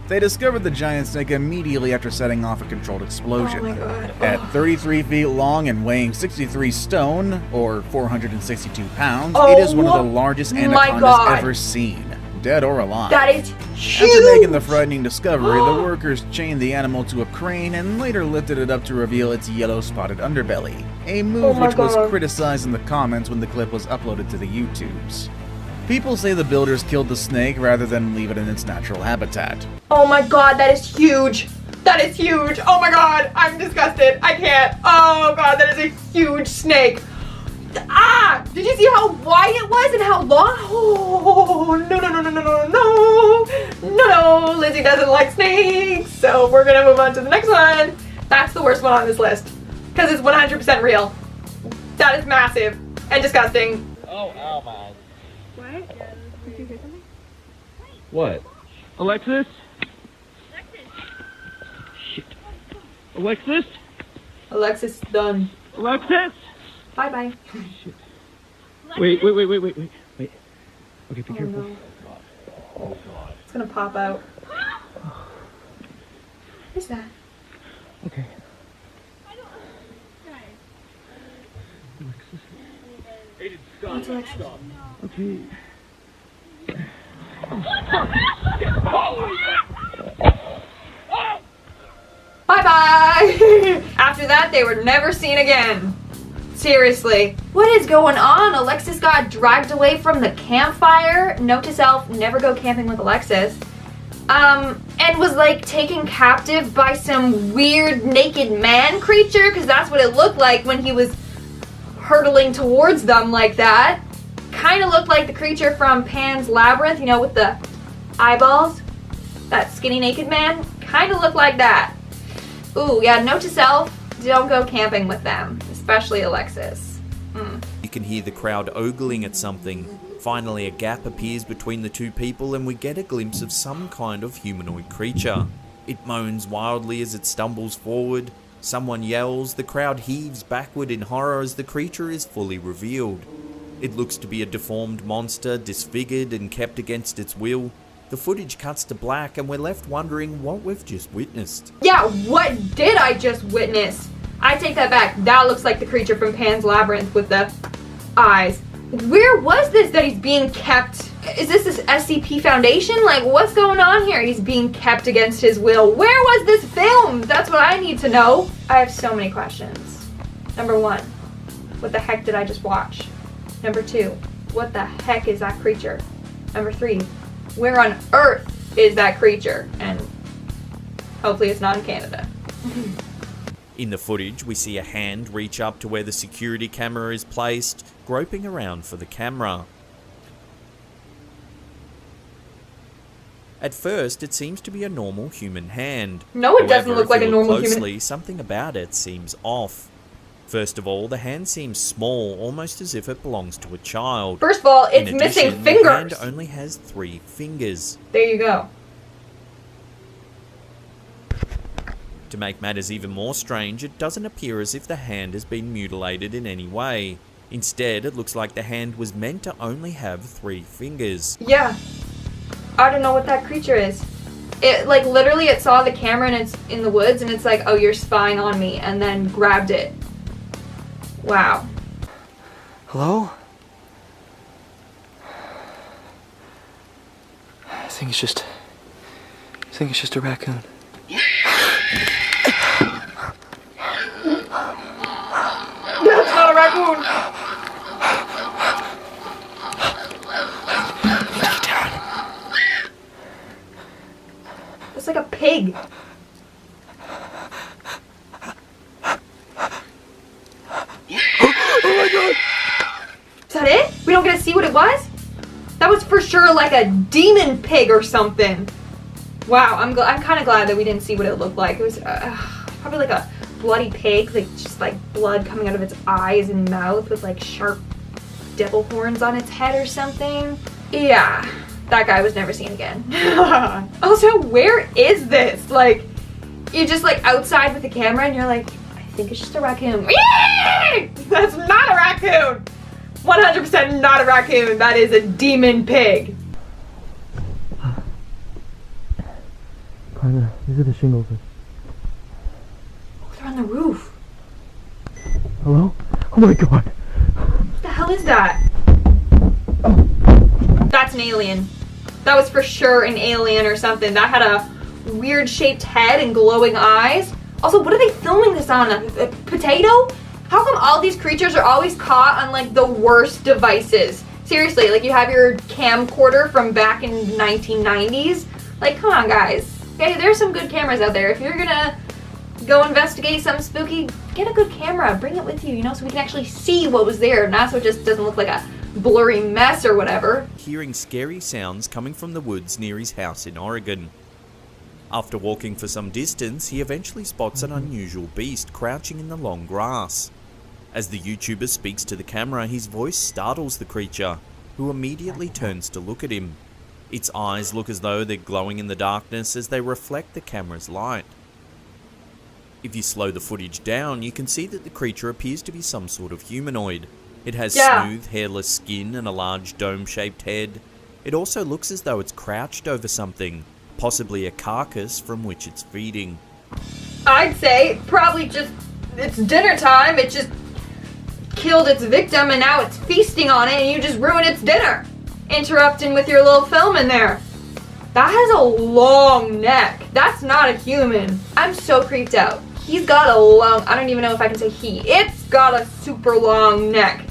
They discovered the giant snake immediately after setting off a controlled explosion. Oh my god. At 33 feet long and weighing 63 stone, or 462 pounds, Oh it is one of the largest my anacondas God. ever seen, dead or alive. That is huge! After making the frightening discovery, the workers chained the animal to a crane and later lifted it up to reveal its yellow spotted underbelly, a move my which was God. criticized in the comments when the clip was uploaded to the YouTubes. People say the builders killed the snake rather than leave it in its natural habitat. Oh my god, that is huge! That is huge! Oh my god, I'm disgusted. I can't. Oh god, that is a huge snake. Ah! Did you see how wide it was and how long? Oh, no, no, no, no, no, no, no. No, no, Lizzie doesn't like snakes. So we're gonna move on to the next one. That's the worst one on this list. Because it's 100% real. That is massive and disgusting. Oh, ow, man. What? Did you hear something? What? Alexis? Shit. Alexis? Alexis, done. Alexis? Bye-bye. Shit. Wait. Okay, be careful. No. It's gonna pop out. What is that? Okay. What's Alexis? Okay. Bye-bye! After that, they were never seen again. Seriously. What is going on? Alexis got dragged away from the campfire. Note to self, never go camping with Alexis. And was like taken captive by some weird naked man creature, because that's what it looked like when he was hurtling towards them like that. Kind of looked like the creature from Pan's Labyrinth, you know, with the eyeballs. That skinny naked man. Kind of looked like that. Ooh, yeah, note to self, don't go camping with them, especially Alexis. You can hear the crowd ogling at something. Finally, a gap appears between the two people and we get a glimpse of some kind of humanoid creature. It moans wildly as it stumbles forward. Someone yells, the crowd heaves backward in horror as the creature is fully revealed. It looks to be a deformed monster, disfigured and kept against its will. The footage cuts to black and we're left wondering what we've just witnessed. Yeah, what did I just witness? I take that back. That looks like the creature from Pan's Labyrinth with the eyes. Where was this that he's being kept? Is this SCP Foundation? Like, what's going on here? He's being kept against his will. Where was this filmed? That's what I need to know. I have so many questions. Number one, what the heck did I just watch? Number two, what the heck is that creature? Number three, where on earth is that creature? And hopefully it's not in Canada. In the footage, we see a hand reach up to where the security camera is placed, groping around for the camera. At first, it seems to be a normal human hand. No, it doesn't However, look if like you a normal closely, human. something about it seems off. First of all, the hand seems small, almost as if it belongs to a child. First of all, it's In missing addition, the hand fingers. only has 3 fingers. There you go. To make matters even more strange, it doesn't appear as if the hand has been mutilated in any way. Instead, it looks like the hand was meant to only have 3 fingers. Yeah. I don't know what that creature is. It, like, literally it saw the camera and it's in the woods and it's like, oh, you're spying on me, and then grabbed it. Wow. Hello? I think it's just a raccoon. That's not a raccoon! Lay down. It's like a pig. Oh my god! Is that it? We don't get to see what it was? That was for sure like a demon pig or something. Wow, I'm kind of glad that we didn't see what it looked like. It was probably like a bloody pig, like just like blood coming out of its eyes and mouth with like sharp devil horns on its head or something. Yeah, that guy was never seen again. Also, where is this? Like, you're just like outside with the camera and you're like, I think it's just a raccoon. That's not a raccoon! 100% not a raccoon. That is a demon pig. These are the shingles. Oh, they're on the roof. Hello? Oh my god. What the hell is that? That's an alien. That was for sure an alien or something. That had a weird shaped head and glowing eyes. Also, what are they filming this on? A potato? How come all these creatures are always caught on like the worst devices? Seriously, like you have your camcorder from back in the 1990s. Like, come on guys. Okay, there's some good cameras out there. If you're gonna go investigate something spooky, get a good camera. Bring it with you, you know, so we can actually see what was there. Not so it just doesn't look like a blurry mess or whatever. Hearing scary sounds coming from the woods near his house in Oregon. After walking for some distance, he eventually spots an unusual beast crouching in the long grass. As the YouTuber speaks to the camera, his voice startles the creature, who immediately turns to look at him. Its eyes look as though they're glowing in the darkness as they reflect the camera's light. If you slow the footage down, you can see that the creature appears to be some sort of humanoid. It has smooth, hairless skin and a large dome-shaped head. It also looks as though it's crouched over something, possibly a carcass from which it's feeding. I'd say probably just it's dinner time. It just killed its victim and now it's feasting on it and you just ruined its dinner. Interrupting with your little film in there. That has a long neck. That's not a human. I'm so creeped out. He's got a long, I don't even know if I can say he. It's got a super long neck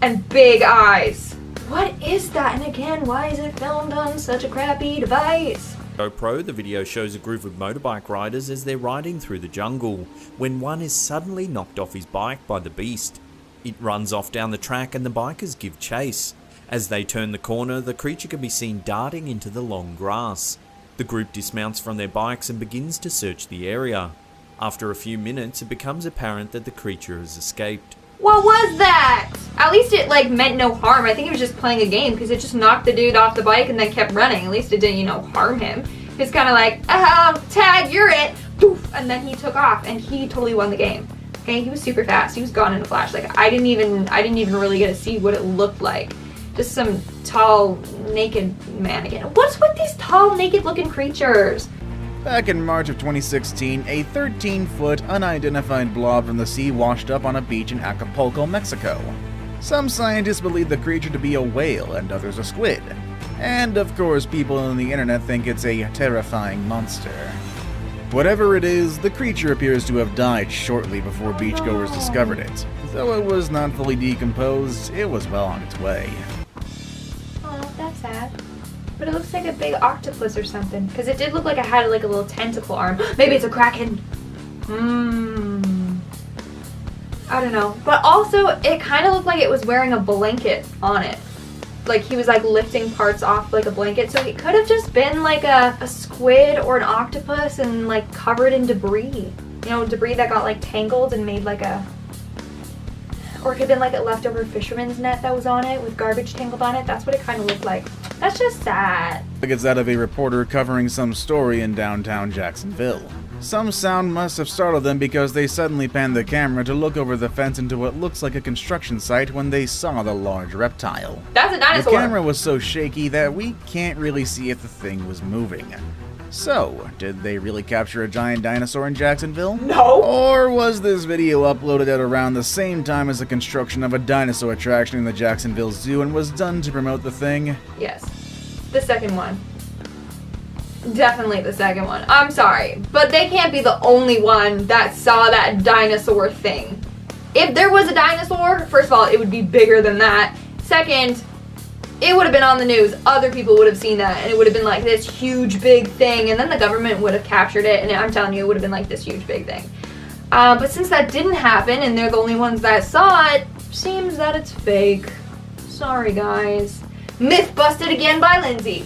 and big eyes. What is that? And again, why is it filmed on such a crappy device? GoPro, the video shows a group of motorbike riders as they're riding through the jungle, when one is suddenly knocked off his bike by the beast. It runs off down the track and the bikers give chase. As they turn the corner, the creature can be seen darting into the long grass. The group dismounts from their bikes and begins to search the area. After a few minutes, it becomes apparent that the creature has escaped. What was that? At least it like meant no harm. I think it was just playing a game because it just knocked the dude off the bike and then kept running. At least it didn't, you know, harm him. It's kind of like, tag, you're it. Poof, and then he took off and he totally won the game. Okay, he was super fast. He was gone in a flash. Like I didn't even really get to see what it looked like. Just some tall, naked man again. What's with these tall, naked-looking creatures? Back in March of 2016, a 13-foot unidentified blob from the sea washed up on a beach in Acapulco, Mexico. Some scientists believe the creature to be a whale and others a squid. And of course, people on the internet think it's a terrifying monster. Whatever it is, the creature appears to have died shortly before beachgoers discovered it. Though it was not fully decomposed, it was well on its way. Oh, that's sad. But it looks like a big octopus or something. Because it did look like it had like a little tentacle arm. Maybe it's a kraken. I don't know. But also, it kind of looked like it was wearing a blanket on it. Like he was like lifting parts off like a blanket. So it could have just been like a squid or an octopus and like covered in debris. You know, debris that got like tangled and made like a... Or it could have been like a leftover fisherman's net that was on it with garbage tangled on it. That's what it kind of looked like. That's just sad. Like it's that of a reporter covering some story in downtown Jacksonville. Some sound must have startled them because they suddenly panned the camera to look over the fence into what looks like a construction site when they saw the large reptile. That's a dinosaur. The camera was so shaky that we can't really see if the thing was moving. So, did they really capture a giant dinosaur in Jacksonville? No! Or was this video uploaded at around the same time as the construction of a dinosaur attraction in the Jacksonville Zoo and was done to promote the thing? Yes. The second one. Definitely the second one. I'm sorry, but they can't be the only one that saw that dinosaur thing. If there was a dinosaur, first of all, it would be bigger than that. Second, it would have been on the news. Other people would have seen that, and it would have been like this huge, big thing, and then the government would have captured it, and I'm telling you, it would have been like this huge, big thing. But since that didn't happen, and they're the only ones that saw it, seems that it's fake. Sorry, guys. Myth busted again by Lindsay.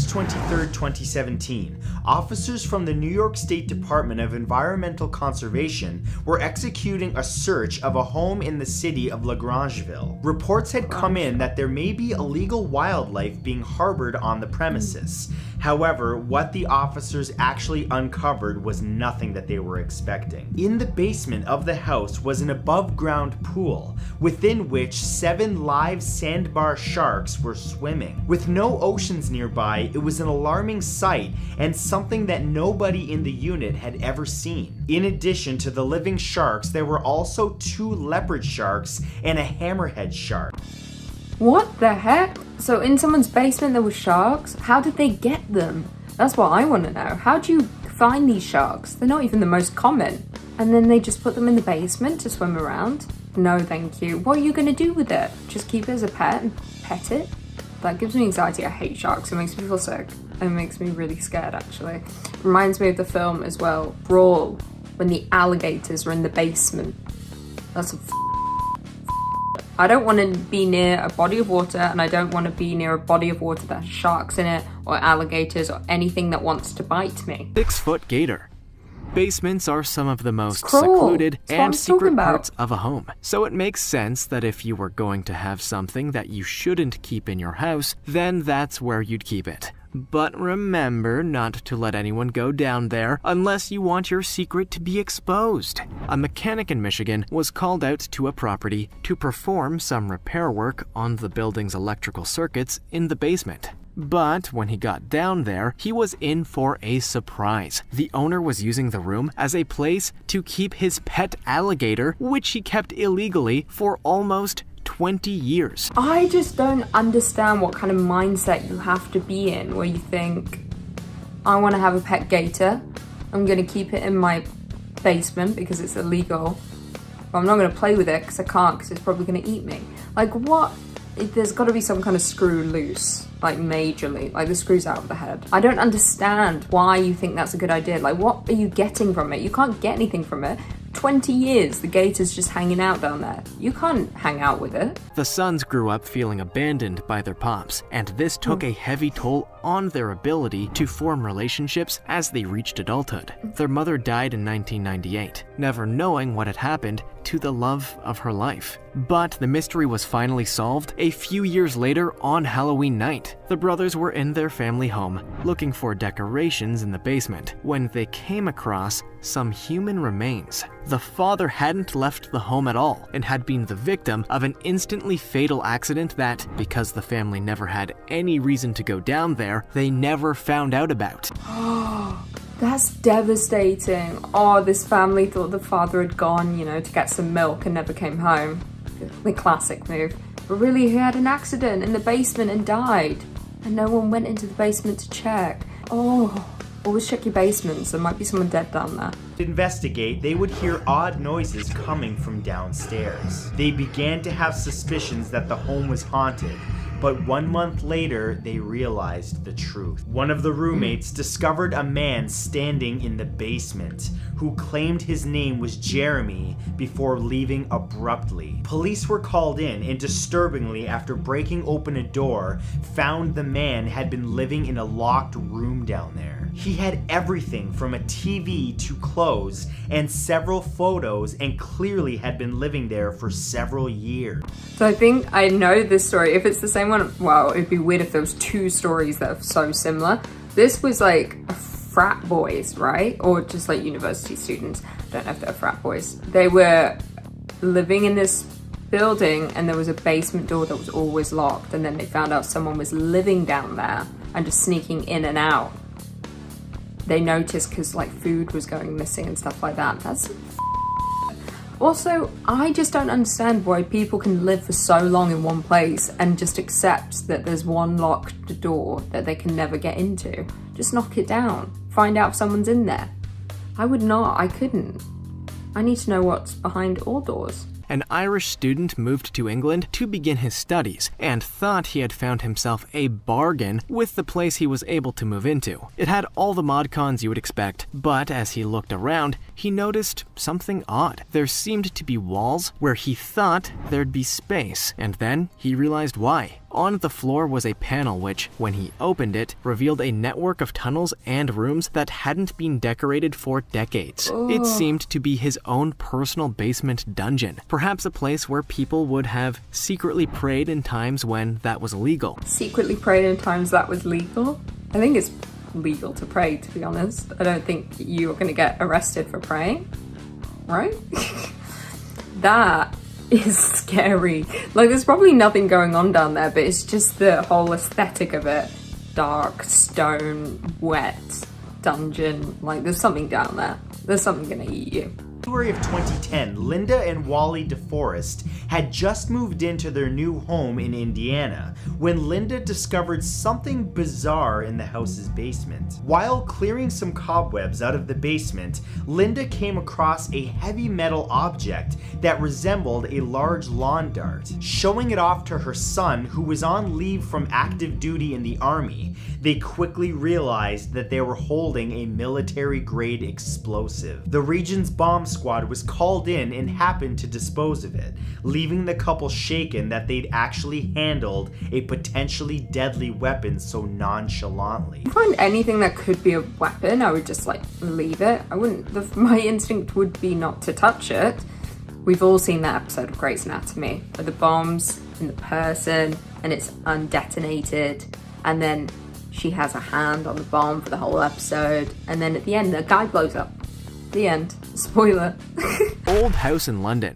23rd, 2017, officers from the New York State Department of Environmental Conservation were executing a search of a home in the city of LaGrangeville. Reports had come in that there may be illegal wildlife being harbored on the premises. However, what the officers actually uncovered was nothing that they were expecting. In the basement of the house was an above-ground pool, within which 7 live sandbar sharks were swimming. With no oceans nearby, it was an alarming sight and something something that nobody in the unit had ever seen. In addition to the living sharks, there were also 2 leopard sharks and a hammerhead shark. What the heck? So in someone's basement there were sharks? How did they get them? That's what I want to know. How do you find these sharks? They're not even the most common. And then they just put them in the basement to swim around? No, thank you. What are you going to do with it? Just keep it as a pet and pet it? That gives me anxiety. I hate sharks. It makes me feel sick. It makes me really scared, actually. Reminds me of the film as well, Brawl, when the alligators are in the basement. That's I don't want to be near a body of water, and I don't want to be near a body of water that has sharks in it, or alligators, or anything that wants to bite me. 6-foot gator. Basements are some of the most cruel. secluded That's what I'm and talking secret about. parts of a home. So it makes sense that if you were going to have something that you shouldn't keep in your house, then that's where you'd keep it. But remember not to let anyone go down there unless you want your secret to be exposed. A mechanic in Michigan was called out to a property to perform some repair work on the building's electrical circuits in the basement. But when he got down there, he was in for a surprise. The owner was using the room as a place to keep his pet alligator, which he kept illegally for almost 20 years. I just don't understand what kind of mindset you have to be in where you think, I want to have a pet gator, I'm going to keep it in my basement because it's illegal, but I'm not going to play with it because I can't because it's probably going to eat me. Like what? There's got to be some kind of screw loose, like majorly, like the screw's out of the head. I don't understand why you think that's a good idea. Like what are you getting from it? You can't get anything from it. 20 years, the gator's just hanging out down there. You can't hang out with it. The sons grew up feeling abandoned by their pops, and this took a heavy toll on their ability to form relationships as they reached adulthood. Their mother died in 1998, never knowing what had happened to the love of her life. But the mystery was finally solved a few years later on Halloween night. The brothers were in their family home, looking for decorations in the basement, when they came across some human remains. The father hadn't left the home at all and had been the victim of an instantly fatal accident that, because the family never had any reason to go down there, they never found out about. That's devastating. Oh, this family thought the father had gone, to get some milk and never came home. The classic move. But really, he had an accident in the basement and died. And no one went into the basement to check. Oh, always check your basements. There might be someone dead down there. To investigate, they would hear odd noises coming from downstairs. They began to have suspicions that the home was haunted. But 1 month later, they realized the truth. One of the roommates discovered a man standing in the basement who claimed his name was Jeremy before leaving abruptly. Police were called in and disturbingly, after breaking open a door, found the man had been living in a locked room down there. He had everything from a TV to clothes and several photos, and clearly had been living there for several years. So I think I know this story. If it's the same one, wow, it'd be weird if there was 2 stories that are so similar. This was like frat boys, right? Or just like university students. I don't know if they're frat boys. They were living in this building and there was a basement door that was always locked, and then they found out someone was living down there and just sneaking in and out. They noticed because like food was going missing and stuff like that. That's also, I just don't understand why people can live for so long in one place and just accept that there's one locked door that they can never get into. Just knock it down. Find out if someone's in there. I would not. I couldn't. I need to know what's behind all doors. An Irish student moved to England to begin his studies and thought he had found himself a bargain with the place he was able to move into. It had all the mod cons you would expect, but as he looked around, he noticed something odd. There seemed to be walls where he thought there'd be space, and then he realized why. On the floor was a panel which, when he opened it, revealed a network of tunnels and rooms that hadn't been decorated for decades. It seemed to be his own personal basement dungeon, perhaps a place where people would have secretly prayed in times when that was illegal. Secretly prayed in times that was legal? I think it's legal to pray, to be honest. I don't think you're going to get arrested for praying, right? That is scary. Like, there's probably nothing going on down there, but it's just the whole aesthetic of it. Dark, stone, wet. dungeon. Like, there's something down there. There's something gonna eat you. February of 2010, Linda and Wally DeForest had just moved into their new home in Indiana when Linda discovered something bizarre in the house's basement. While clearing some cobwebs out of the basement, Linda came across a heavy metal object that resembled a large lawn dart. Showing it off to her son, who was on leave from active duty in the army, they quickly realized that they were holding a military-grade explosive. The region's bomb squad was called in and happened to dispose of it, leaving the couple shaken that they'd actually handled a potentially deadly weapon so nonchalantly. If I find anything that could be a weapon, I would just like leave it. I wouldn't, my instinct would be not to touch it. We've all seen that episode of Grey's Anatomy where the bomb's in the person and it's undetonated, and then she has a hand on the bomb for the whole episode, and then at the end the guy blows up. The end. Spoiler. Old house in London.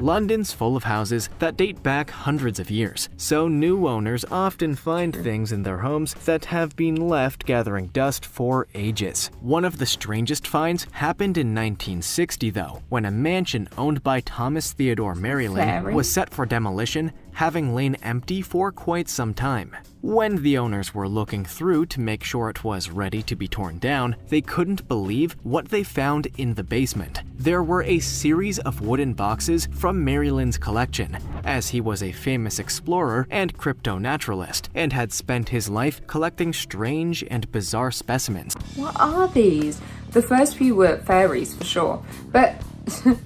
London's full of houses that date back hundreds of years, so new owners often find things in their homes that have been left gathering dust for ages. One of the strangest finds happened in 1960 though, when a mansion owned by Thomas Theodore Maryland was set for demolition, having lain empty for quite some time. When the owners were looking through to make sure it was ready to be torn down, they couldn't believe what they found in the basement. There were a series of wooden boxes from Maryland's collection, as he was a famous explorer and crypto-naturalist, and had spent his life collecting strange and bizarre specimens. What are these? The first few were fairies for sure, but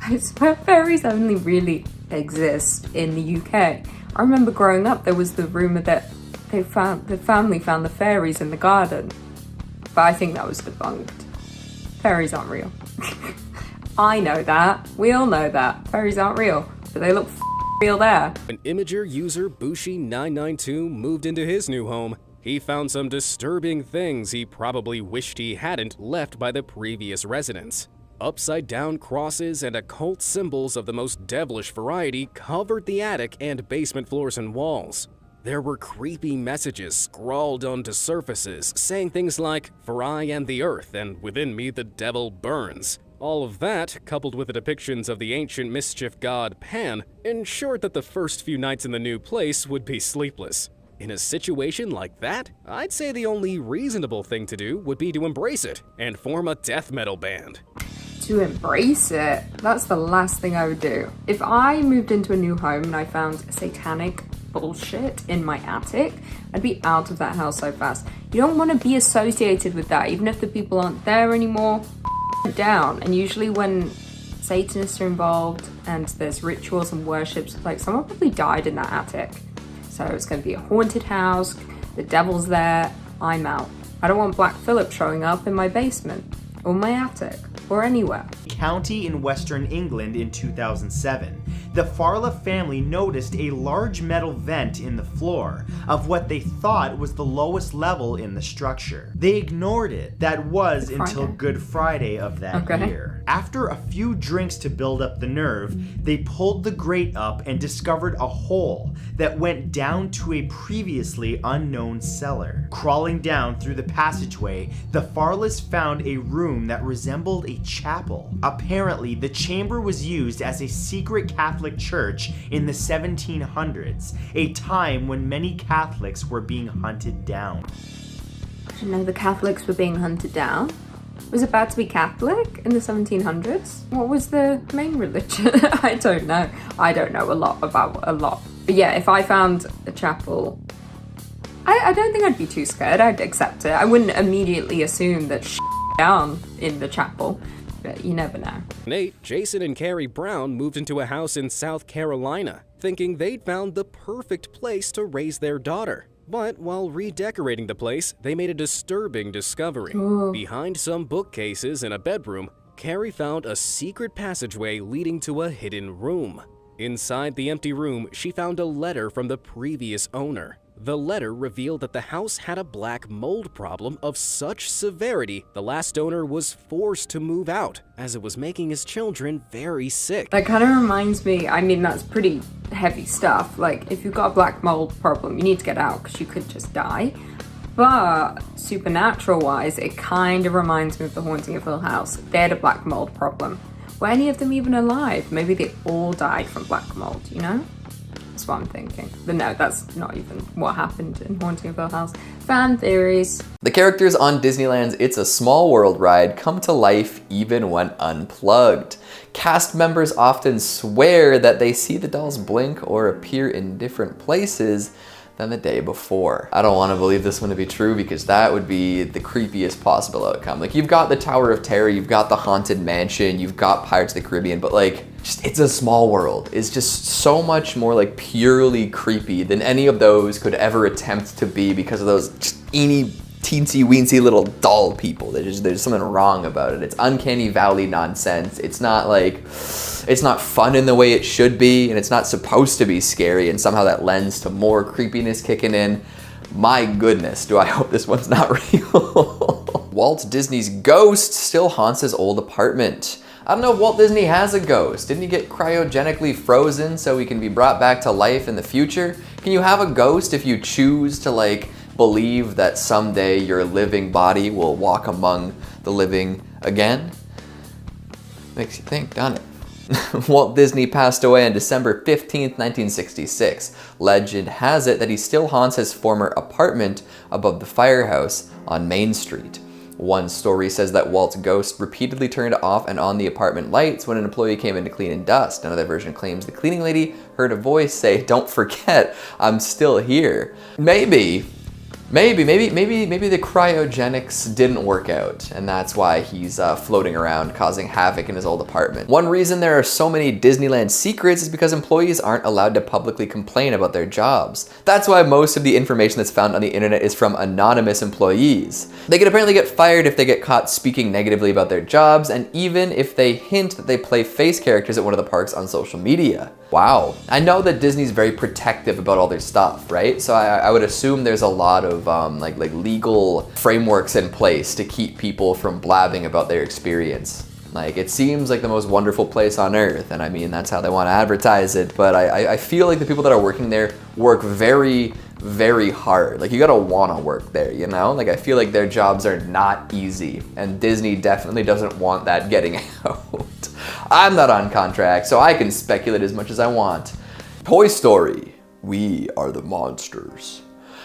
I swear fairies only really exist in the UK. I remember growing up there was the rumour that the family found the fairies in the garden, but I think that was debunked. Fairies aren't real. I know that. We all know that. Fairies aren't real, but they look real there. When Imager user Bushi992 moved into his new home, he found some disturbing things he probably wished he hadn't left by the previous residents. Upside-down crosses and occult symbols of the most devilish variety covered the attic and basement floors and walls. There were creepy messages scrawled onto surfaces saying things like, "For I am the earth, and within me the devil burns." All of that, coupled with the depictions of the ancient mischief god Pan, ensured that the first few nights in the new place would be sleepless. In a situation like that, I'd say the only reasonable thing to do would be to embrace it and form a death metal band. To embrace it, that's the last thing I would do. If I moved into a new home and I found satanic bullshit in my attic, I'd be out of that house so fast. You don't want to be associated with that, even if the people aren't there anymore. Down. And usually when Satanists are involved and there's rituals and worships, like someone probably died in that attic. So it's going to be a haunted house, the devil's there, I'm out. I don't want Black Phillip showing up in my basement or my attic or anywhere. County in Western England in 2007, the Farla family noticed a large metal vent in the floor of what they thought was the lowest level in the structure. They ignored it. That was until Good Friday of that year. After a few drinks to build up the nerve, they pulled the grate up and discovered a hole that went down to a previously unknown cellar. Crawling down through the passageway, the Farlas found a room that resembled a chapel. Apparently, the chamber was used as a secret Catholic church in the 1700s, a time when many Catholics were being hunted down. I didn't know the Catholics were being hunted down. Was it bad to be Catholic in the 1700s? What was the main religion? I don't know. I don't know a lot about a lot. But yeah, if I found a chapel, I don't think I'd be too scared. I'd accept it. I wouldn't immediately assume that down in the chapel, but you never know. Nate, Jason, and Carrie Brown moved into a house in South Carolina, thinking they'd found the perfect place to raise their daughter. But while redecorating the place, they made a disturbing discovery. Behind some bookcases in a bedroom, Carrie found a secret passageway leading to a hidden room. Inside the empty room, she found a letter from the previous owner. The letter revealed that the house had a black mold problem of such severity the last owner was forced to move out, as it was making his children very sick. That kind of reminds me, I mean, that's pretty heavy stuff. Like, if you've got a black mold problem, you need to get out because you could just die. But supernatural wise, it kind of reminds me of The Haunting of Hill House. They had a black mold problem. Were any of them even alive? Maybe they all died from black mold, you know? That's what I'm thinking. But no, that's not even what happened in Haunting of Hill House. Fan theories. The characters on Disneyland's It's a Small World ride come to life even when unplugged. Cast members often swear that they see the dolls blink or appear in different places than the day before. I don't want to believe this one to be true because that would be the creepiest possible outcome. Like, you've got the Tower of Terror, you've got the Haunted Mansion, you've got Pirates of the Caribbean, but like, just It's a Small World is just so much more like purely creepy than any of those could ever attempt to be because of those just teensy weensy little doll people. There's something wrong about it. It's uncanny valley nonsense. It's not fun in the way it should be, and it's not supposed to be scary, and somehow that lends to more creepiness kicking in. My goodness, do I hope this one's not real. Walt Disney's ghost still haunts his old apartment. I don't know if Walt Disney has a ghost. Didn't he get cryogenically frozen so he can be brought back to life in the future? Can you have a ghost if you choose to like believe that someday your living body will walk among the living again? Makes you think, doesn't it? Walt Disney passed away on December 15th, 1966. Legend has it that he still haunts his former apartment above the firehouse on Main Street. One story says that Walt's ghost repeatedly turned off and on the apartment lights when an employee came in to clean and dust. Another version claims the cleaning lady heard a voice say, "Don't forget, I'm still here." Maybe the cryogenics didn't work out, and that's why he's floating around causing havoc in his old apartment. One reason there are so many Disneyland secrets is because employees aren't allowed to publicly complain about their jobs. That's why most of the information that's found on the internet is from anonymous employees. They can apparently get fired if they get caught speaking negatively about their jobs, and even if they hint that they play face characters at one of the parks on social media. Wow. I know that Disney's very protective about all their stuff, right? So I would assume there's a lot of like legal frameworks in place to keep people from blabbing about their experience. Like, it seems like the most wonderful place on earth, and I mean, that's how they want to advertise it, but I feel like the people that are working there work very, very hard. Like, you gotta wanna work there, you know? Like, I feel like their jobs are not easy, and Disney definitely doesn't want that getting out. I'm not on contract, so I can speculate as much as I want. Toy Story, we are the monsters.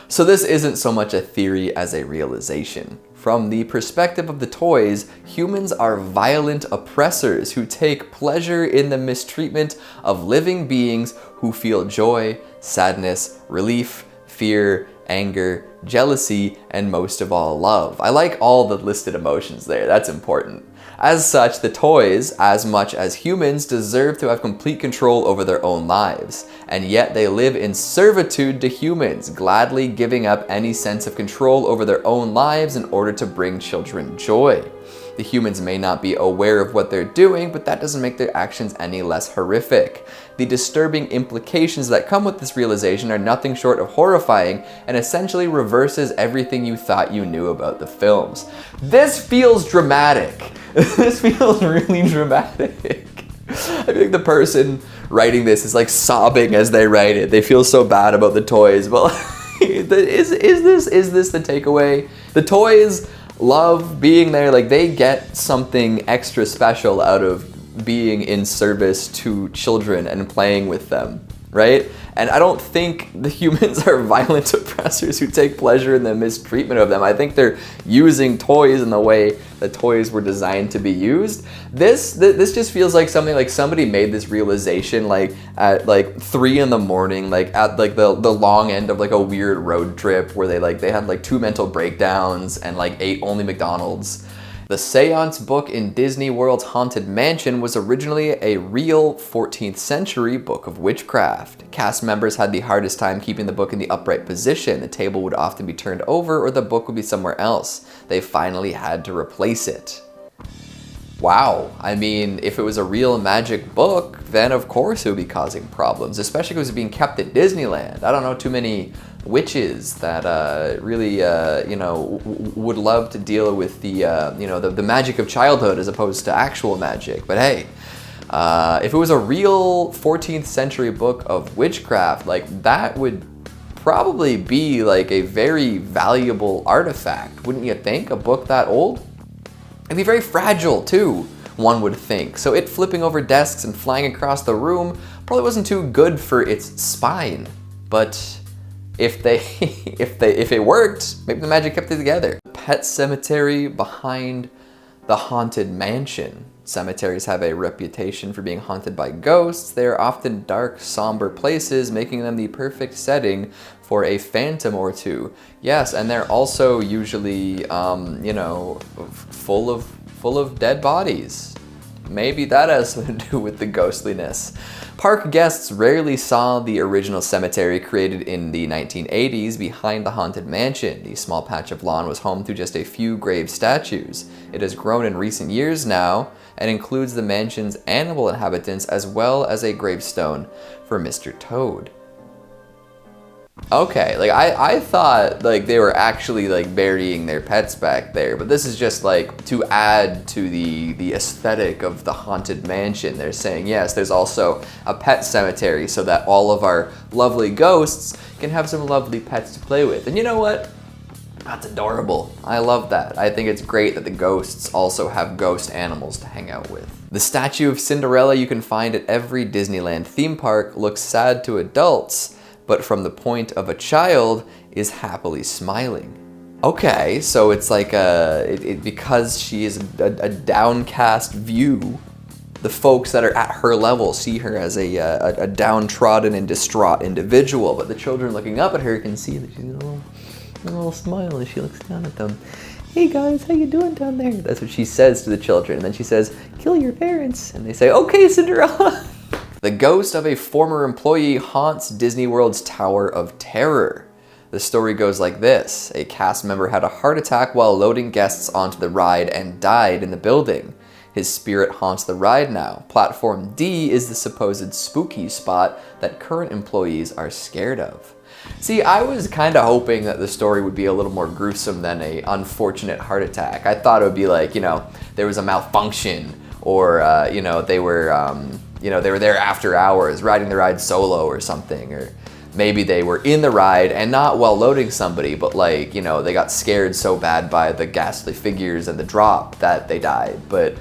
So this isn't so much a theory as a realization. From the perspective of the toys, humans are violent oppressors who take pleasure in the mistreatment of living beings who feel joy, sadness, relief, fear, anger, jealousy, and most of all, love. I like all the listed emotions there, that's important. As such, the toys, as much as humans, deserve to have complete control over their own lives, and yet they live in servitude to humans, gladly giving up any sense of control over their own lives in order to bring children joy. The humans may not be aware of what they're doing, but that doesn't make their actions any less horrific. The disturbing implications that come with this realization are nothing short of horrifying and essentially reverses everything you thought you knew about the films. This feels dramatic. This feels really dramatic. I think the person writing this is like sobbing as they write it. They feel so bad about the toys, but is this the takeaway? The toys love being there, like they get something extra special out of being in service to children and playing with them, right? And I don't think the humans are violent oppressors who take pleasure in the mistreatment of them. I think they're using toys in the way that toys were designed to be used. This just feels like something like somebody made this realization like at like 3 in the morning, like at like the long end of like a weird road trip where they had like 2 mental breakdowns and like ate only McDonald's. The seance book in Disney World's Haunted Mansion was originally a real 14th century book of witchcraft. Cast members had the hardest time keeping the book in the upright position. The table would often be turned over or the book would be somewhere else. They finally had to replace it. Wow, I mean, if it was a real magic book, then of course it would be causing problems, especially if it was being kept at Disneyland. I don't know too many witches that really, would love to deal with the magic of childhood as opposed to actual magic. But hey, if it was a real 14th century book of witchcraft, like that would probably be like a very valuable artifact, wouldn't you think? A book that old? It'd be very fragile too, one would think. So it flipping over desks and flying across the room probably wasn't too good for its spine. But if it worked, maybe the magic kept it together. Pet cemetery behind the haunted mansion. Cemeteries have a reputation for being haunted by ghosts. They are often dark, somber places, making them the perfect setting for a phantom or two. Yes, and they're also usually, you know, full of dead bodies. Maybe that has something to do with the ghostliness. Park guests rarely saw the original cemetery created in the 1980s behind the haunted mansion. The small patch of lawn was home to just a few grave statues. It has grown in recent years now and includes the mansion's animal inhabitants as well as a gravestone for Mr. Toad. Okay, like I thought like they were actually like burying their pets back there, but this is just like to add to the aesthetic of the haunted mansion. They're saying, yes, there's also a pet cemetery so that all of our lovely ghosts can have some lovely pets to play with. And you know what? That's adorable. I love that. I think it's great that the ghosts also have ghost animals to hang out with. The statue of Cinderella you can find at every Disneyland theme park looks sad to adults, but from the point of a child is happily smiling. Okay, so it's like because she is a downcast view, the folks that are at her level see her as a downtrodden and distraught individual, but the children looking up at her can see that she's a little smile as she looks down at them. Hey guys, how you doing down there? That's what she says to the children. And then she says, kill your parents. And they say, okay, Cinderella. The ghost of a former employee haunts Disney World's Tower of Terror. The story goes like this. A cast member had a heart attack while loading guests onto the ride and died in the building. His spirit haunts the ride now. Platform D is the supposed spooky spot that current employees are scared of. See, I was kind of hoping that the story would be a little more gruesome than an unfortunate heart attack. I thought it would be like, you know, there was a malfunction, or you know, they were there after hours riding the ride solo or something, or maybe they were in the ride and not while loading somebody, but like, you know, they got scared so bad by the ghastly figures and the drop that they died. But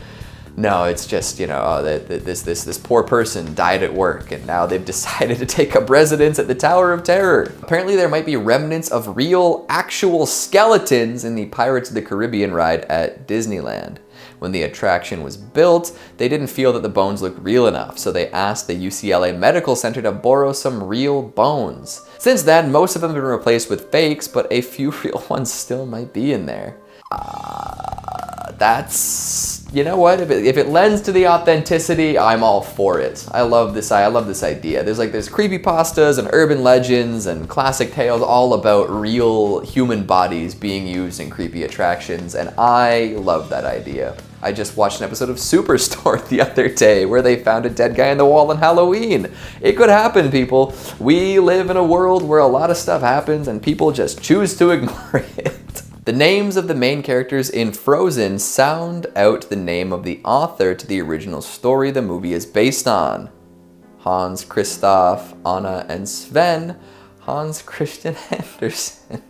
no, it's just, you know, this poor person died at work and now they've decided to take up residence at the Tower of Terror. Apparently there might be remnants of real, actual skeletons in the Pirates of the Caribbean ride at Disneyland. When the attraction was built, they didn't feel that the bones looked real enough, so they asked the UCLA Medical Center to borrow some real bones. Since then, most of them have been replaced with fakes, but a few real ones still might be in there. That's, you know what, if it lends to the authenticity, I'm all for it. I love this idea. There's creepypastas and urban legends and classic tales all about real human bodies being used in creepy attractions, and I love that idea. I just watched an episode of Superstore the other day where they found a dead guy in the wall on Halloween. It could happen, people. We live in a world where a lot of stuff happens and people just choose to ignore it. The names of the main characters in Frozen sound out the name of the author to the original story the movie is based on. Hans, Kristoff, Anna, and Sven. Hans Christian Andersen.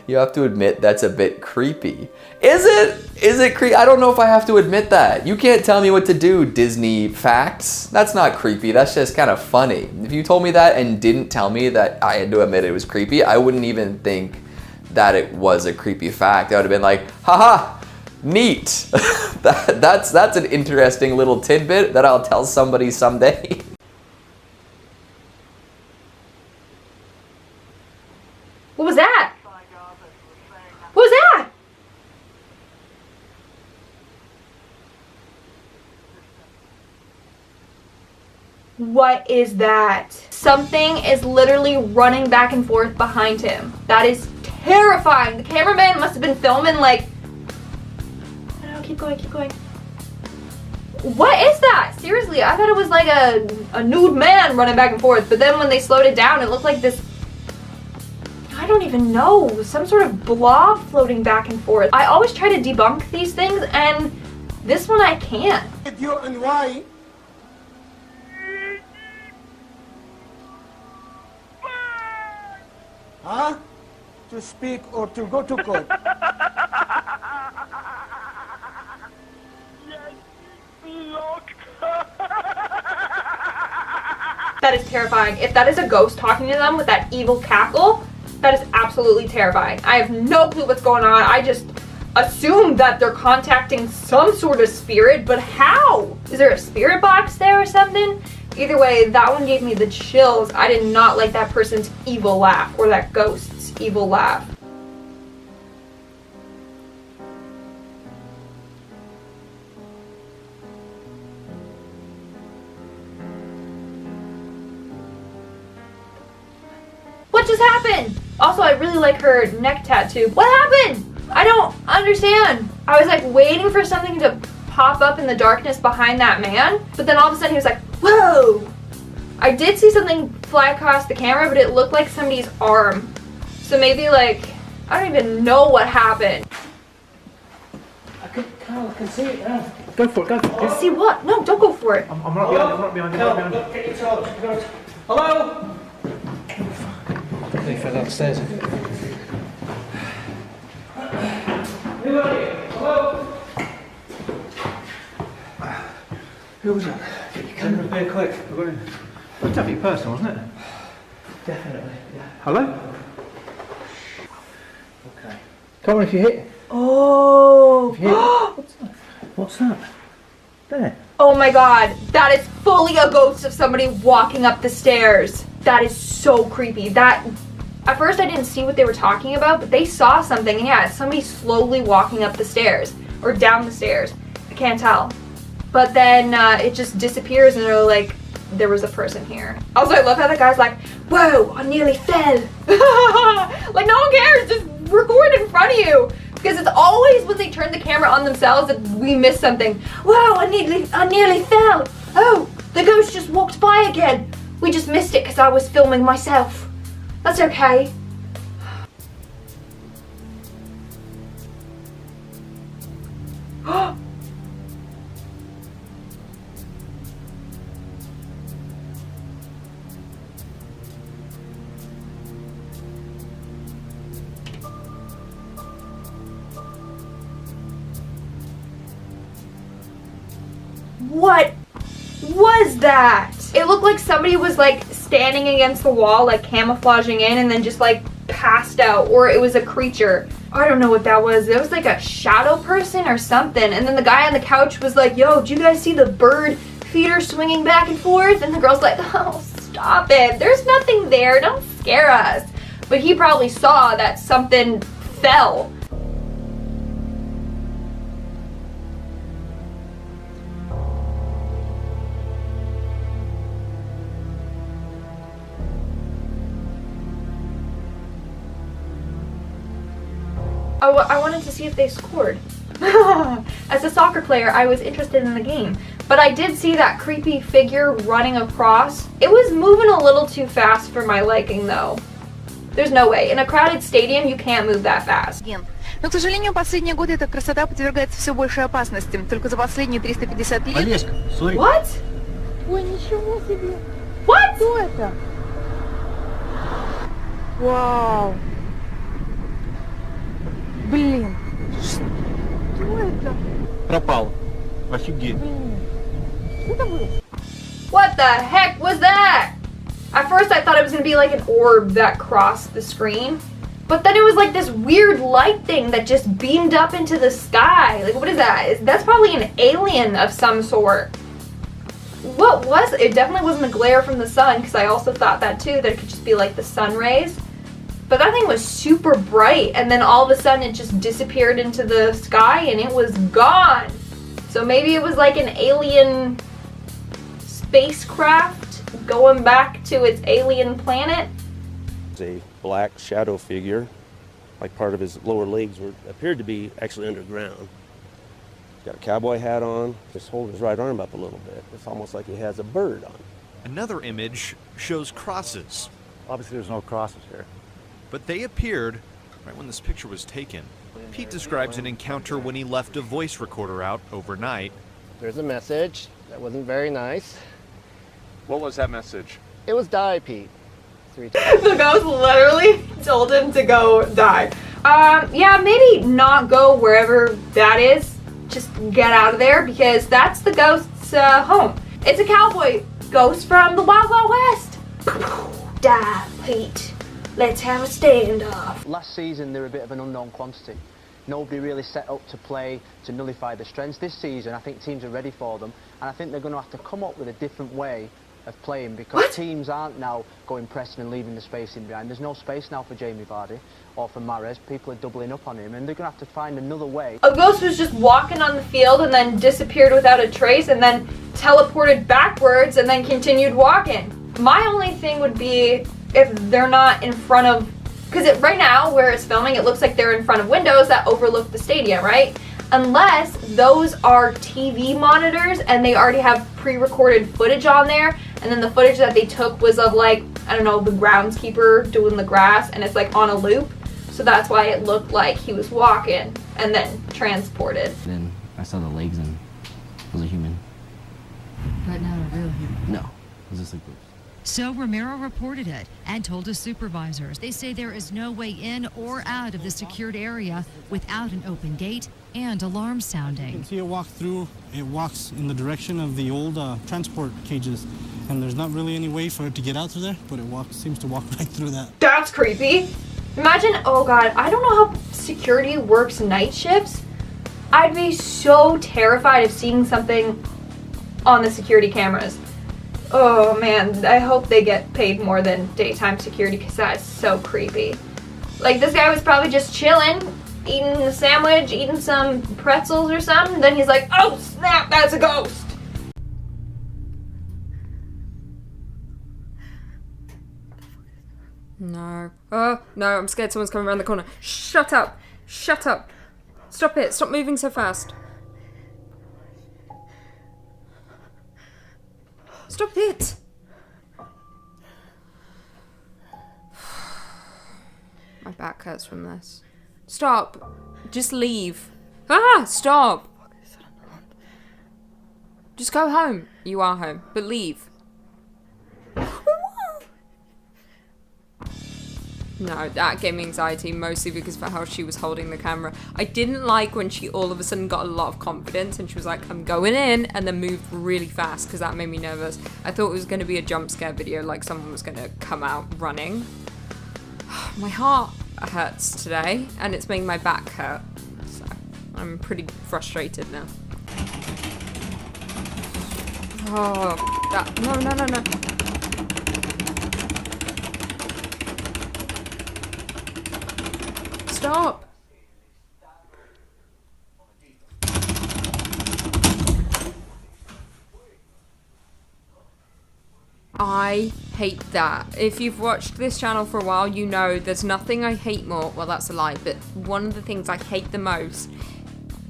You have to admit that's a bit creepy. Is it? Is it creepy? I don't know if I have to admit that. You can't tell me what to do, Disney facts. That's not creepy, that's just kind of funny. If you told me that and didn't tell me that I had to admit it was creepy, I wouldn't even think that it was a creepy fact. I would have been like, haha, neat. That's an interesting little tidbit that I'll tell somebody someday. What was that? What was that? What is that? Something is literally running back and forth behind him. That is terrifying. The cameraman must have been filming like... No, keep going, keep going. What is that? Seriously, I thought it was like a nude man running back and forth, but then when they slowed it down, it looked like this... I don't even know. Some sort of blob floating back and forth. I always try to debunk these things, and this one I can't. And why? Huh? To speak or to go to court? That is terrifying. If that is a ghost talking to them with that evil cackle, that is absolutely terrifying. I have no clue what's going on. I just assume that they're contacting some sort of spirit, but how? Is there a spirit box there or something? Either way, that one gave me the chills. I did not like that person's evil laugh, or that ghost's evil laugh. What just happened? Also, I really like her neck tattoo. What happened? I don't understand. I was like waiting for something to pop up in the darkness behind that man, but then all of a sudden he was like, whoa! I did see something fly across the camera, but it looked like somebody's arm. So maybe like, I don't even know what happened. I can see it now. Go for it, go for it. See what? No, don't go for it. I'm not behind you. Look, get your torch. Hello? He fell downstairs. Who are you? Hello? Who was that? Get your camera here quick. We're going. Well, definitely your person, wasn't it? Definitely, yeah. Hello? Okay. Come on if you hit. Oh. If you hit. What's that? What's that? There. Oh my god, that is fully a ghost of somebody walking up the stairs. That is so creepy. That, at first I didn't see what they were talking about, but they saw something, and yeah, it's somebody slowly walking up the stairs, or down the stairs. I can't tell. But then it just disappears, and they're like, there was a person here. Also, I love how the guy's like, whoa, I nearly fell. Like, no one cares, just record in front of you. Because it's always when they turn the camera on themselves that we miss something. Whoa, I nearly fell. Oh, the ghost just walked by again. We just missed it because I was filming myself. That's okay. What was that? It looked like somebody was like standing against the wall, like camouflaging in, and then just like passed out, or it was a creature. I don't know what that was. It was like a shadow person or something. And then the guy on the couch was like, yo, did you guys see the bird feeder swinging back and forth? And the girl's like, oh, stop it. There's nothing there. Don't scare us. But he probably saw that something fell. I wanted to see if they scored. As a soccer player, I was interested in the game. But I did see that creepy figure running across. It was moving a little too fast for my liking, though. There's no way. In a crowded stadium, you can't move that fast. Но, к сожалению, последние годы эта красота подвергается все большей опасности. Только за последние 350 лет... Олеська, смотри. What? Ой, ничего себе. What? Что это? Вау. Блин. Что это? Пропал. Офигеть. Блин. Что это было? What the heck was that? At first I thought it was going to be like an orb that crossed the screen. But then it was like this weird light thing that just beamed up into the sky. Like, what is that? That's probably an alien of some sort. What was it? It definitely wasn't a glare from the sun, because I also thought that too, that it could just be like the sun rays. But that thing was super bright, and then all of a sudden it just disappeared into the sky and it was gone. So maybe it was like an alien spacecraft going back to its alien planet. A black shadow figure, like part of his lower legs appeared to be actually underground. He's got a cowboy hat on, just holding his right arm up a little bit. It's almost like he has a bird on. Another image shows crosses. Obviously there's no crosses here. But they appeared right when this picture was taken. Pete describes an encounter when he left a voice recorder out overnight. There's a message that wasn't very nice. What was that message? It was die, Pete. The ghost literally told him to go die. Yeah, maybe not go wherever that is. Just get out of there because that's the ghost's home. It's a cowboy ghost from the Wild Wild West. Die, Pete. Let's have a standoff. Last season, they're a bit of an unknown quantity. Nobody really set up to play to nullify the strengths. This season, I think teams are ready for them, and I think they're going to have to come up with a different way of playing because teams aren't now going pressing and leaving the space in behind. There's no space now for Jamie Vardy or for Mahrez. People are doubling up on him, and they're going to have to find another way. A ghost was just walking on the field and then disappeared without a trace and then teleported backwards and then continued walking. My only thing would be if they're not in front of, because right now where it's filming, it looks like they're in front of windows that overlook the stadium, right? Unless those are TV monitors and they already have pre-recorded footage on there, and then the footage that they took was of, like, I don't know, the groundskeeper doing the grass, and it's like on a loop, so that's why it looked like he was walking and then transported. Then I saw the legs and it was a human. But not a real human. No, it was just like this. So Romero reported it and told his supervisors. They say there is no way in or out of the secured area without an open gate and alarm sounding. You can see it walk through. It walks in the direction of the old transport cages, and there's not really any way for it to get out through there, but it seems to walk right through that. That's creepy. Imagine, oh god, I don't know how security works night shifts. I'd be so terrified of seeing something on the security cameras. Oh man, I hope they get paid more than daytime security because that's so creepy. Like, this guy was probably just chilling, eating a sandwich, eating some pretzels or something, then he's like, oh snap, that's a ghost! No. Oh, no, I'm scared someone's coming around the corner. Shut up! Shut up! Stop it! Stop moving so fast! Stop it! My back hurts from this. Stop! Just leave. Ah! Stop! Just go home. You are home. But leave. No, that gave me anxiety, mostly because of how she was holding the camera. I didn't like when she all of a sudden got a lot of confidence and she was like, I'm going in, and then moved really fast because that made me nervous. I thought it was going to be a jump scare video, like someone was going to come out running. My heart hurts today, and it's making my back hurt. So I'm pretty frustrated now. Oh, that, no, no, no, no. Stop! I hate that. If you've watched this channel for a while, you know there's nothing I hate more. Well, that's a lie, but one of the things I hate the most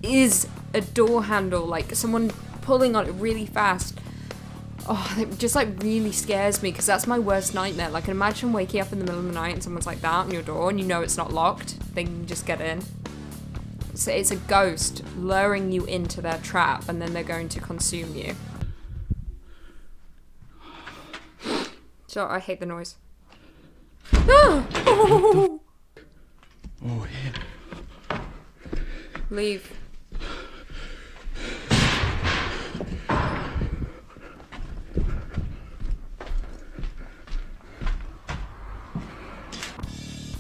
is a door handle, like someone pulling on it really fast. Oh, it just like really scares me because that's my worst nightmare. Like, imagine waking up in the middle of the night and someone's like that on your door and you know it's not locked. They can just get in. So it's a ghost luring you into their trap and then they're going to consume you. So I hate the noise. Ah! Oh, yeah. Leave.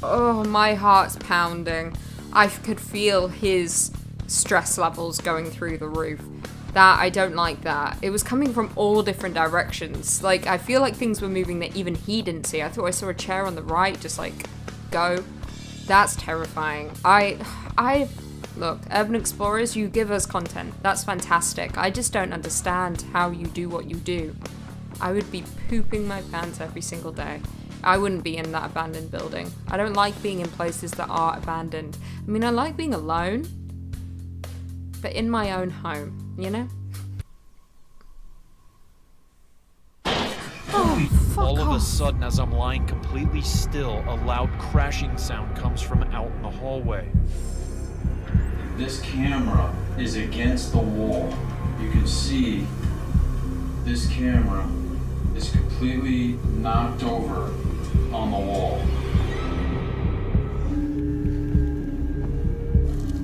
Oh, my heart's pounding. I could feel his stress levels going through the roof. That, I don't like that. It was coming from all different directions. Like, I feel like things were moving that even he didn't see. I thought I saw a chair on the right just, like, go. That's terrifying. Look, Urban Explorers, you give us content. That's fantastic. I just don't understand how you do what you do. I would be pooping my pants every single day. I wouldn't be in that abandoned building. I don't like being in places that are abandoned. I mean, I like being alone, but in my own home, you know? Oh, fuck All of a off. sudden, as I'm lying completely still, a loud crashing sound comes from out in the hallway. This camera is against the wall. You can see this camera is completely knocked over on the wall.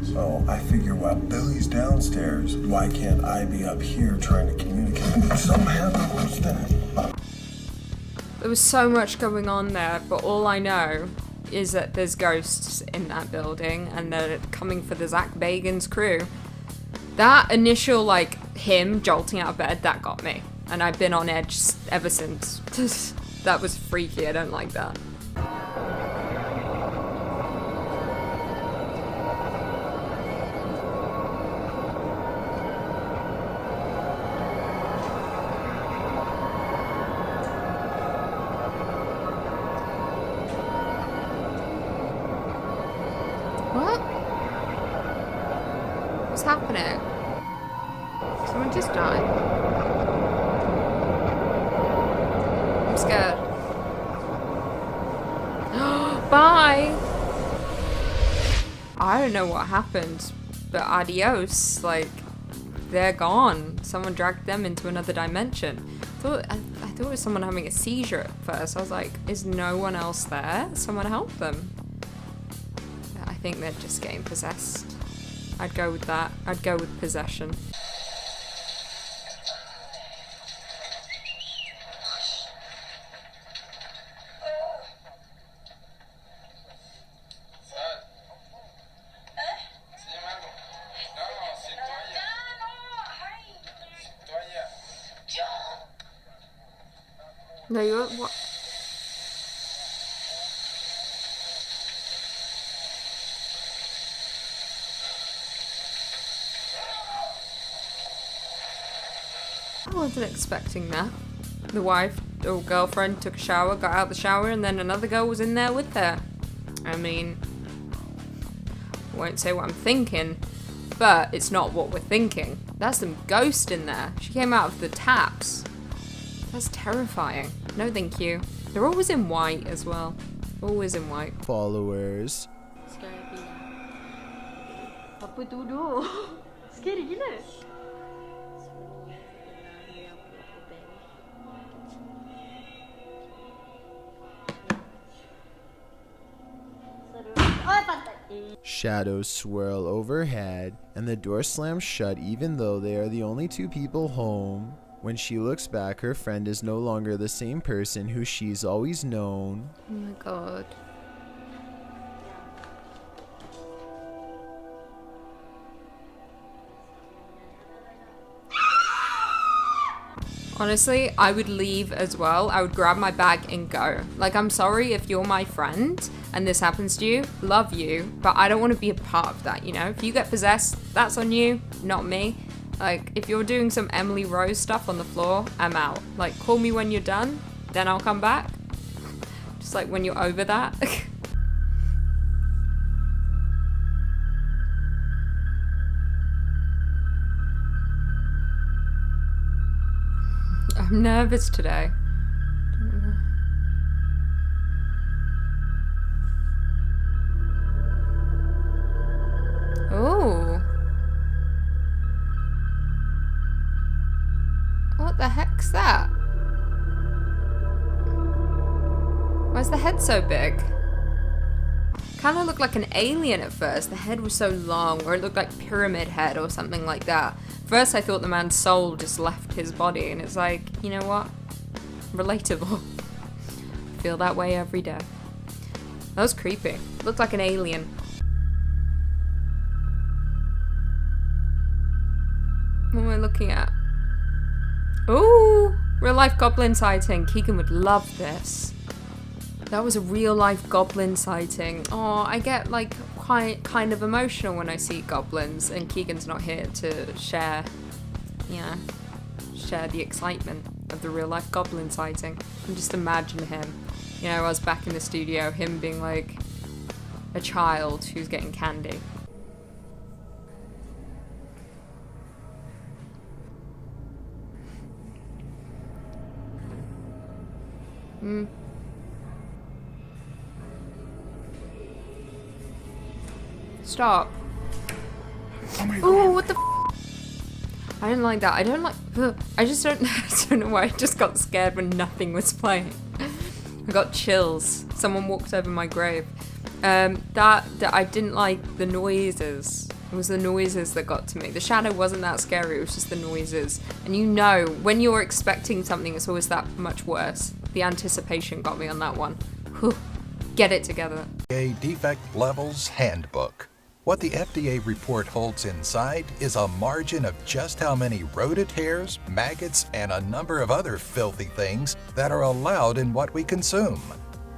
So I figure while Billy's downstairs, why can't I be up here trying to communicate? Somehow what's that? There was so much going on there, but all I know is that there's ghosts in that building and they're coming for the Zach Bagans crew. That initial, like, him jolting out of bed, that got me. And I've been on edge ever since. That was freaky, I don't like that. What? What's happening? Someone just died. I'm scared. Bye! I don't know what happened, but adios. Like, they're gone. Someone dragged them into another dimension. I thought it was someone having a seizure at first. I was like, is no one else there? Someone help them. I think they're just getting possessed. I'd go with that. I'd go with possession. No, you're what? I wasn't expecting that. The wife or girlfriend took a shower, got out of the shower, and then another girl was in there with her. I mean, I won't say what I'm thinking, but it's not what we're thinking. There's some ghost in there. She came out of the taps. That's terrifying. No thank you. They're always in white as well. Always in white. Followers. Apa tu duk? Scary gila. Shadows swirl overhead, and the door slams shut even though they are the only two people home. When she looks back, her friend is no longer the same person who she's always known. Oh my god. Honestly, I would leave as well. I would grab my bag and go. Like, I'm sorry if you're my friend and this happens to you. Love you, but I don't want to be a part of that, you know? If you get possessed, that's on you, not me. Like, if you're doing some Emily Rose stuff on the floor, I'm out. Like, call me when you're done, then I'll come back. Just like when you're over that. I'm nervous today. Oh. What the heck's that? Why's the head so big? Kind of looked like an alien at first. The head was so long, or it looked like pyramid head or something like that. First I thought the man's soul just left his body, and it's like, you know what? Relatable. I feel that way every day. That was creepy. Looked like an alien. What am I looking at? Ooh! Real life goblin sighting. Keegan would love this. That was a real life goblin sighting. Oh, I get like quite kind of emotional when I see goblins, and Keegan's not here to share, you know, share the excitement of the real life goblin sighting. And just imagine him, you know, I was back in the studio, him being like a child who's getting candy. Stop. Oh, what the f? I didn't like that. I don't like. I just don't. I don't know why I just got scared when nothing was playing. I got chills. Someone walked over my grave. That I didn't like the noises. It was the noises that got to me. The shadow wasn't that scary, it was just the noises. And you know, when you're expecting something, it's always that much worse. The anticipation got me on that one. Whew. Get it together. A defect levels handbook. What the FDA report holds inside is a margin of just how many rodent hairs, maggots, and a number of other filthy things that are allowed in what we consume.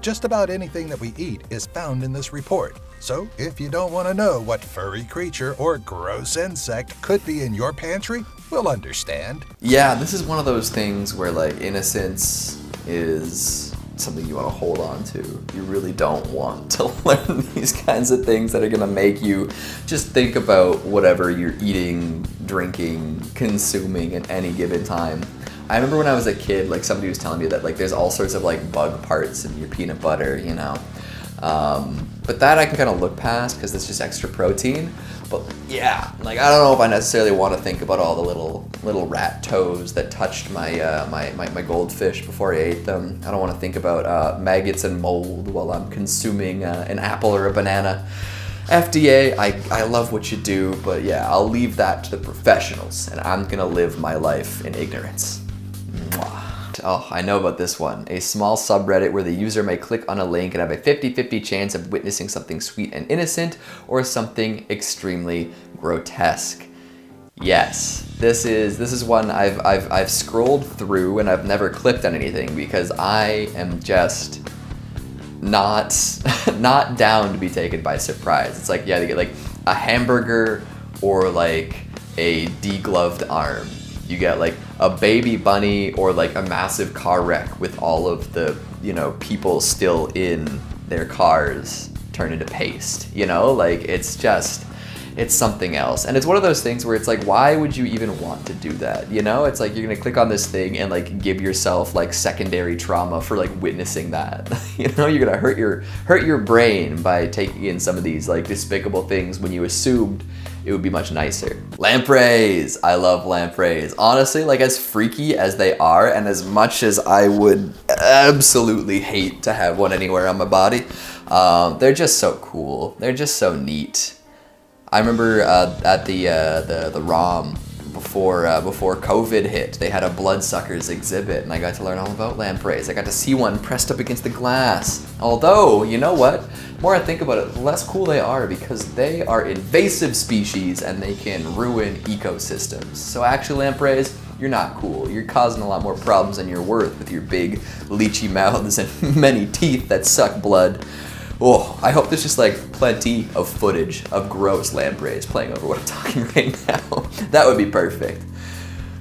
Just about anything that we eat is found in this report. So if you don't want to know what furry creature or gross insect could be in your pantry, we'll understand. Yeah, this is one of those things where like innocence is something you want to hold on to. You really don't want to learn these kinds of things that are going to make you just think about whatever you're eating, drinking, consuming at any given time. I remember when I was a kid, like somebody was telling me that like there's all sorts of like bug parts in your peanut butter, you know. But that I can kind of look past because it's just extra protein. But yeah, like I don't know if I necessarily want to think about all the little rat toes that touched my my goldfish before I ate them. I don't want to think about maggots and mold while I'm consuming an apple or a banana. FDA, I love what you do, but yeah, I'll leave that to the professionals, and I'm gonna live my life in ignorance. Mwah. Oh, I know about this one. A small subreddit where the user may click on a link and have a 50-50 chance of witnessing something sweet and innocent or something extremely grotesque. Yes, this is one I've scrolled through and I've never clicked on anything because I am just not down to be taken by surprise. It's like, yeah, they get like a hamburger or like a degloved arm. You get like a baby bunny or like a massive car wreck with all of the, you know, people still in their cars turned into paste, you know? Like it's something else. And it's one of those things where it's like, why would you even want to do that? You know, it's like you're gonna click on this thing and like give yourself like secondary trauma for like witnessing that. You know, you're gonna hurt your brain by taking in some of these like despicable things when you assumed it would be much nicer. Lampreys, I love lampreys. Honestly, like as freaky as they are and as much as I would absolutely hate to have one anywhere on my body, they're just so cool. They're just so neat. I remember at the ROM before COVID hit, they had a bloodsuckers exhibit, and I got to learn all about lampreys. I got to see one pressed up against the glass. Although, you know what? The more I think about it, the less cool they are because they are invasive species and they can ruin ecosystems. So actually, lampreys, you're not cool. You're causing a lot more problems than you're worth with your big leechy mouths and many teeth that suck blood. Oh, I hope there's just like plenty of footage of gross lampreys playing over what I'm talking right now. That would be perfect.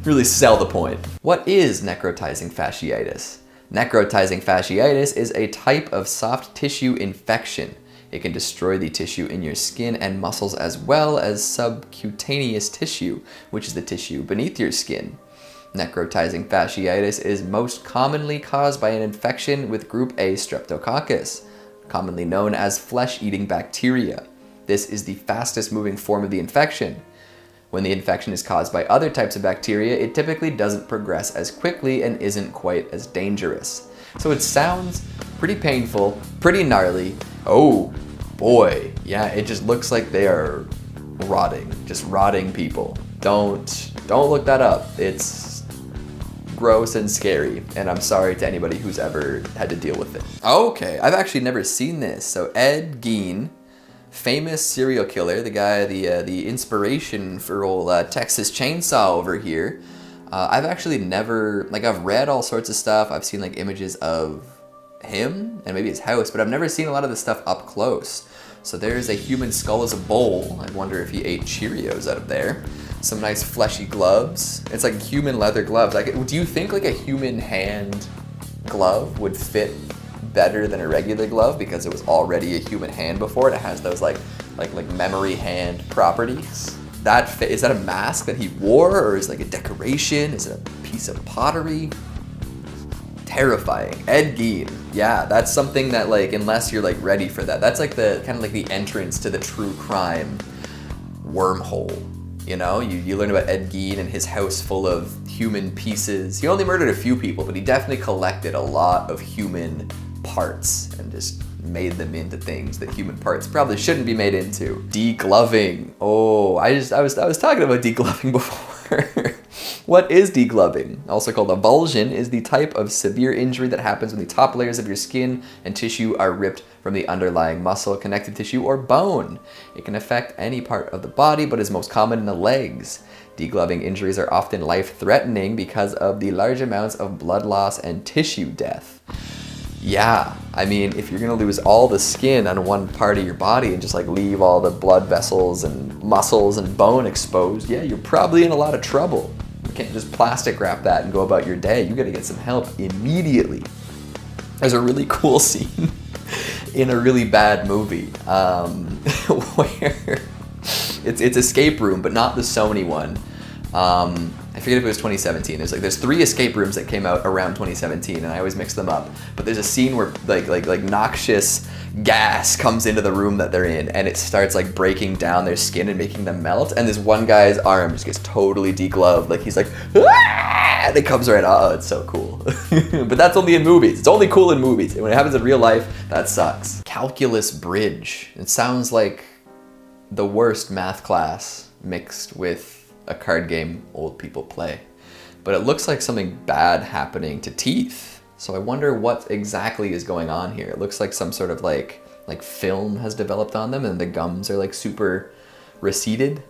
Really sell the point. What is necrotizing fasciitis? Necrotizing fasciitis is a type of soft tissue infection. It can destroy the tissue in your skin and muscles as well as subcutaneous tissue, which is the tissue beneath your skin. Necrotizing fasciitis is most commonly caused by an infection with group A streptococcus, commonly known as flesh-eating bacteria. This is the fastest moving form of the infection. When the infection is caused by other types of bacteria, it typically doesn't progress as quickly and isn't quite as dangerous. So it sounds pretty painful, pretty gnarly. Oh boy, yeah, it just looks like they are rotting, just rotting people. Don't look that up. It's gross and scary, and I'm sorry to anybody who's ever had to deal with it. Okay, I've actually never seen this. So Ed Gein, famous serial killer, the guy, the inspiration for old Texas Chainsaw over here. I've actually never, like I've read all sorts of stuff. I've seen like images of him and maybe his house, but I've never seen a lot of this stuff up close. So there's a human skull as a bowl. I wonder if he ate Cheerios out of there. Some nice fleshy gloves. It's like human leather gloves. Like, do you think like a human hand glove would fit better than a regular glove because it was already a human hand before? It has those like memory hand properties. Is that a mask that he wore, or is it like a decoration? Is it a piece of pottery? Terrifying. Ed Gein. Yeah, that's something that like, unless you're like ready for that, that's like the kind of like the entrance to the true crime wormhole. You know, you learn about Ed Gein and his house full of human pieces. He only murdered a few people, but he definitely collected a lot of human parts and just made them into things that human parts probably shouldn't be made into. Degloving. Oh, I was talking about degloving before. What is degloving? Also called avulsion, is the type of severe injury that happens when the top layers of your skin and tissue are ripped from the underlying muscle, connective tissue, or bone. It can affect any part of the body, but is most common in the legs. Degloving injuries are often life-threatening because of the large amounts of blood loss and tissue death. Yeah, I mean, if you're gonna lose all the skin on one part of your body and just like leave all the blood vessels and muscles and bone exposed, yeah, you're probably in a lot of trouble. You can't just plastic wrap that and go about your day. You gotta get some help immediately. There's a really cool scene in a really bad movie where it's Escape Room, but not the Sony one. I forget if it was 2017. There's 3 escape rooms that came out around 2017, and I always mix them up. But there's a scene where like noxious gas comes into the room that they're in, and it starts like breaking down their skin and making them melt. And this one guy's arm just gets totally degloved. Like he's like, ah! And it comes right out. Oh, it's so cool. But that's only in movies. It's only cool in movies. And when it happens in real life, that sucks. Calculus bridge. It sounds like the worst math class mixed with a card game old people play. But it looks like something bad happening to teeth. So I wonder what exactly is going on here. It looks like some sort of like film has developed on them and the gums are like super receded.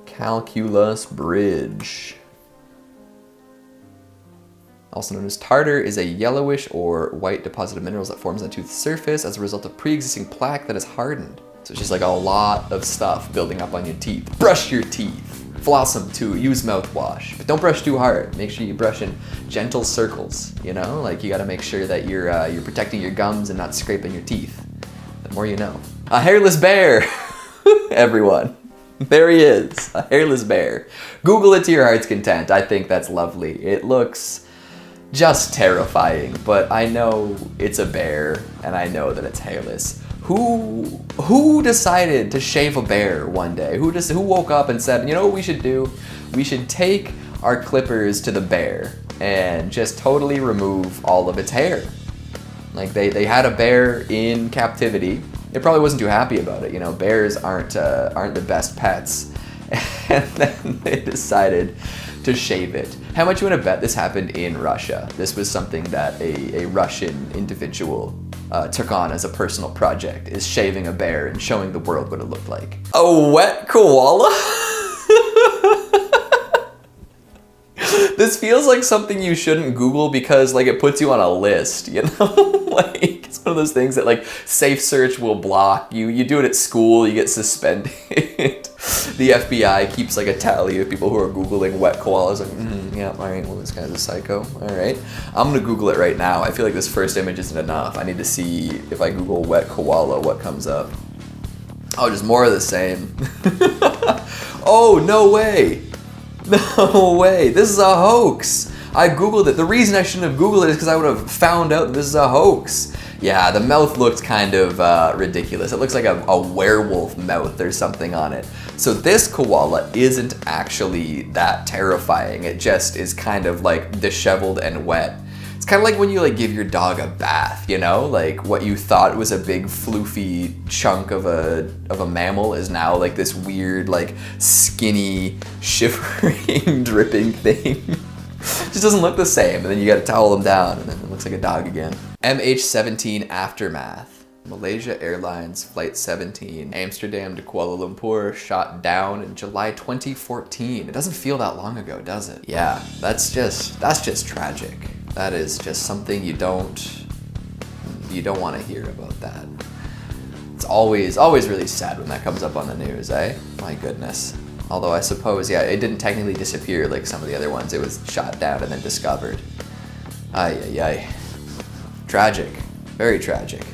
Calculus bridge. Also known as tartar, is a yellowish or white deposit of minerals that forms on the tooth surface as a result of pre-existing plaque that is hardened. So it's just like a lot of stuff building up on your teeth. Brush your teeth. Floss them too, use mouthwash. But don't brush too hard. Make sure you brush in gentle circles, you know? Like you gotta make sure that you're protecting your gums and not scraping your teeth. The more you know. A hairless bear, everyone. There he is, a hairless bear. Google it to your heart's content. I think that's lovely. It looks just terrifying, but I know it's a bear and I know that it's hairless. Who decided to shave a bear one day? Who woke up and said, you know what we should do? We should take our clippers to the bear and just totally remove all of its hair. Like they had a bear in captivity. It probably wasn't too happy about it. You know, bears aren't the best pets. And then they decided to shave it. How much you want to bet this happened in Russia? This was something that a Russian individual took on as a personal project, is shaving a bear and showing the world what it looked like. A wet koala? This feels like something you shouldn't Google because like it puts you on a list, you know? Like it's one of those things that like safe search will block. You do it at school, you get suspended. The FBI keeps like a tally of people who are Googling wet koalas. Like, yeah, all right, well, this guy's a psycho. All right, I'm gonna Google it right now. I feel like this first image isn't enough. I need to see if I Google wet koala, what comes up. Oh, just more of the same. Oh, no way. No way, this is a hoax. I Googled it. The reason I shouldn't have Googled it is because I would have found out that this is a hoax. Yeah, the mouth looked kind of ridiculous. It looks like a werewolf mouth. There's something on it. So this koala isn't actually that terrifying. It just is kind of like disheveled and wet. It's kind of like when you like give your dog a bath, you know? Like what you thought was a big floofy chunk of a mammal is now like this weird like skinny shivering dripping thing. Just doesn't look the same, and then you gotta towel them down and then it looks like a dog again. MH17 aftermath. Malaysia Airlines Flight 17, Amsterdam to Kuala Lumpur, shot down in July 2014. It doesn't feel that long ago, does it? Yeah, that's just tragic. That is just something you don't want to hear about that. It's always really sad when that comes up on the news, eh? My goodness. Although I suppose, yeah, it didn't technically disappear like some of the other ones. It was shot down and then discovered. Ay, ay, ay. Tragic. Very tragic.